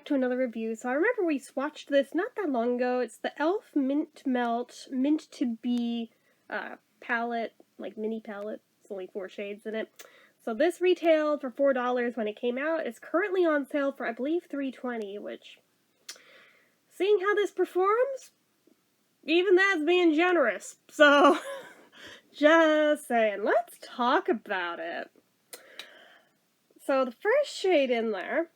to another review. So I remember we swatched this not that long ago. It's the e.l.f. Mintmelt Mint to Be palette, like mini palette. It's only 4 shades in it. So this retailed for $4 when it came out. It's currently on sale for, I believe, $3.20, which, seeing how this performs, even that's being generous. So, just saying, let's talk about it. So the first shade in there,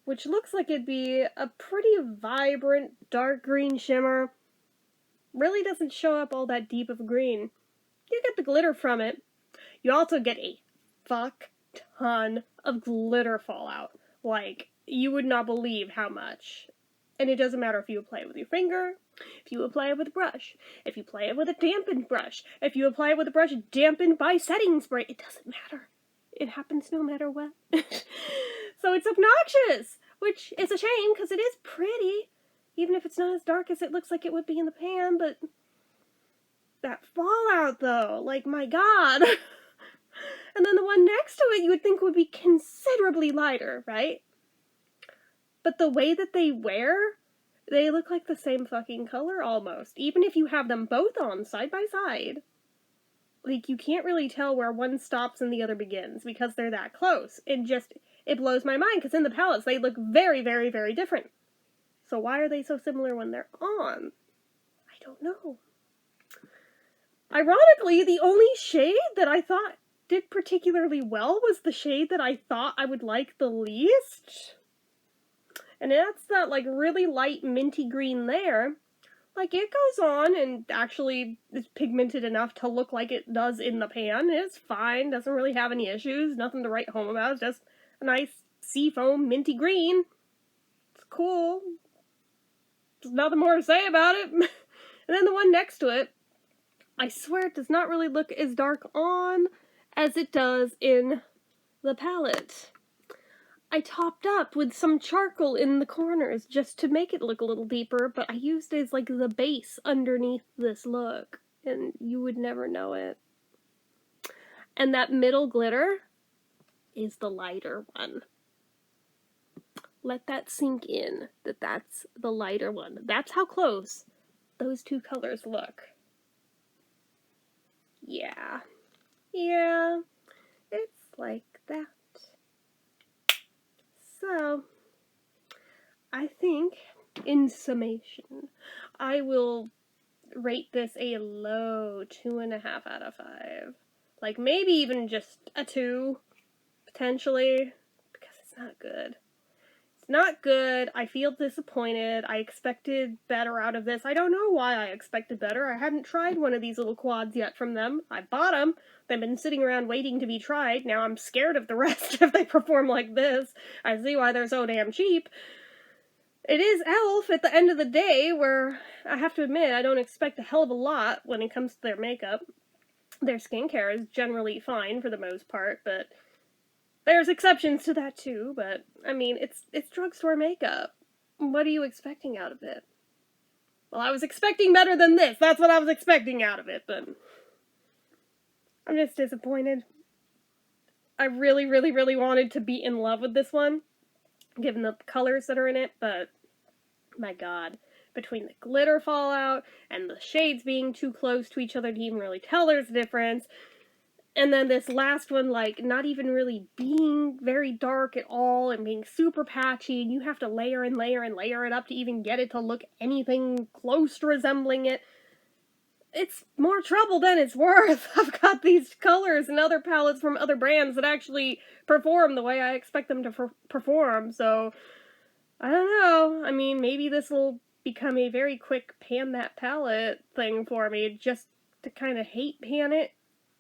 which looks like it'd be a pretty vibrant dark green shimmer, really doesn't show up all that deep of a green. You get the glitter from it. You also get a fuck ton of glitter fallout. Like, you would not believe how much. And it doesn't matter if you apply it with your finger, if you apply it with a brush, if you apply it with a dampened brush, if you apply it with a brush dampened by setting spray, it doesn't matter. It happens no matter what. So it's obnoxious, which is a shame because it is pretty, even if it's not as dark as it looks like it would be in the pan, but that fallout though, like my god. And then the one next to it you would think would be considerably lighter, right? But the way that they wear, they look like the same fucking color almost, even if you have them both on side by side. Like, you can't really tell where one stops and the other begins because they're that close. It blows my mind because in the palettes they look very, very, very different. So why are they so similar when they're on? I don't know. Ironically, the only shade that I thought did particularly well was the shade that I thought I would like the least. And that's that, like, really light minty green there. Like, it goes on and actually is pigmented enough to look like it does in the pan. It's fine, doesn't really have any issues, nothing to write home about. It's just a nice seafoam minty green. It's cool. There's nothing more to say about it. And then the one next to it, I swear it does not really look as dark on as it does in the palette. I topped up with some charcoal in the corners just to make it look a little deeper, but I used it as like the base underneath this look, and you would never know it. And that middle glitter is the lighter one. Let that sink in, that that's the lighter one. That's how close those two colors look. Yeah. Yeah. It's like that. So, I think, in summation, I will rate this a low 2.5 out of 5. Like, maybe even just a 2, potentially, because it's not good. It's not good. I feel disappointed. I expected better out of this. I don't know why I expected better. I hadn't tried one of these little quads yet from them. I bought them. They've been sitting around waiting to be tried. Now I'm scared of the rest if they perform like this. I see why they're so damn cheap. It is e.l.f. at the end of the day, where I have to admit I don't expect a hell of a lot when it comes to their makeup. Their skincare is generally fine for the most part, but there's exceptions to that too. But I mean, it's drugstore makeup. What are you expecting out of it? Well, I was expecting better than this. That's what I was expecting out of it, but I'm just disappointed. I really, really, really wanted to be in love with this one, given the colors that are in it, but my god. Between the glitter fallout and the shades being too close to each other to even really tell there's a difference, and then this last one, like, not even really being very dark at all and being super patchy, and you have to layer and layer and layer it up to even get it to look anything close to resembling it. It's more trouble than it's worth. I've got these colors and other palettes from other brands that actually perform the way I expect them to perform, so I don't know. I mean, maybe this will become a very quick pan that palette thing for me, just to kind of hate pan it,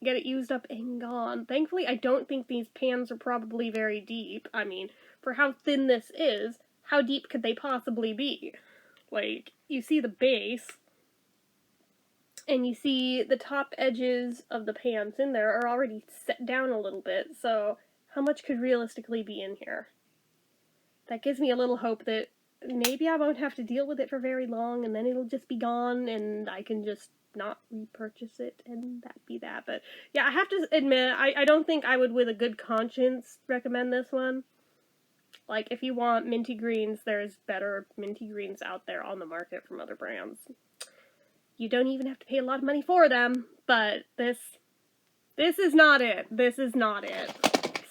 get it used up and gone. Thankfully, I don't think these pans are probably very deep. I mean, for how thin this is, how deep could they possibly be? Like, you see the base, and you see the top edges of the pans in there are already set down a little bit, so how much could realistically be in here? That gives me a little hope that maybe I won't have to deal with it for very long, and then it'll just be gone, and I can just not repurchase it, and that'd be that. But yeah, I have to admit, I don't think I would with a good conscience recommend this one. Like, if you want minty greens, there's better minty greens out there on the market from other brands. You don't even have to pay a lot of money for them, but this is not it. This is not it.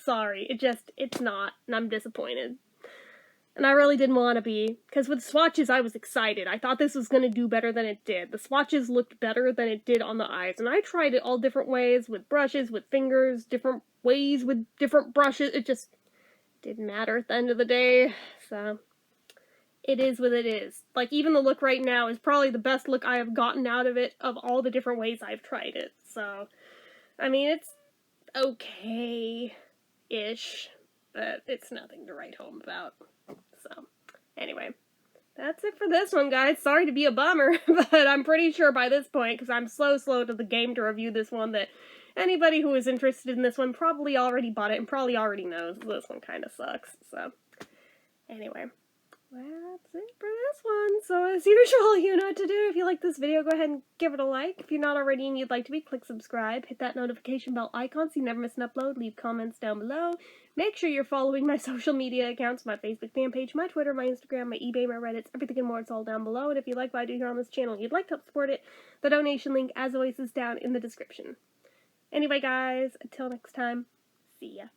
Sorry, it's not, and I'm disappointed. And I really didn't want to be, because with swatches I was excited. I thought this was going to do better than it did. The swatches looked better than it did on the eyes, and I tried it all different ways, with brushes, with fingers, different ways with different brushes. It just didn't matter at the end of the day, so it is what it is. Like, even the look right now is probably the best look I have gotten out of it of all the different ways I've tried it, so, I mean, it's okay-ish, but it's nothing to write home about. So, anyway, that's it for this one, guys. Sorry to be a bummer, but I'm pretty sure by this point, because I'm slow to the game to review this one, that anybody who is interested in this one probably already bought it and probably already knows this one kind of sucks. So, anyway, that's it for this one. So, as usual, you know what to do. If you like this video, go ahead and give it a like. If you're not already and you'd like to be, click subscribe. Hit that notification bell icon so you never miss an upload. Leave comments down below. Make sure you're following my social media accounts, my Facebook fan page, my Twitter, my Instagram, my eBay, my Reddits, everything and more. It's all down below. And if you like what I do here on this channel and you'd like to help support it, the donation link, as always, is down in the description. Anyway, guys, until next time, see ya.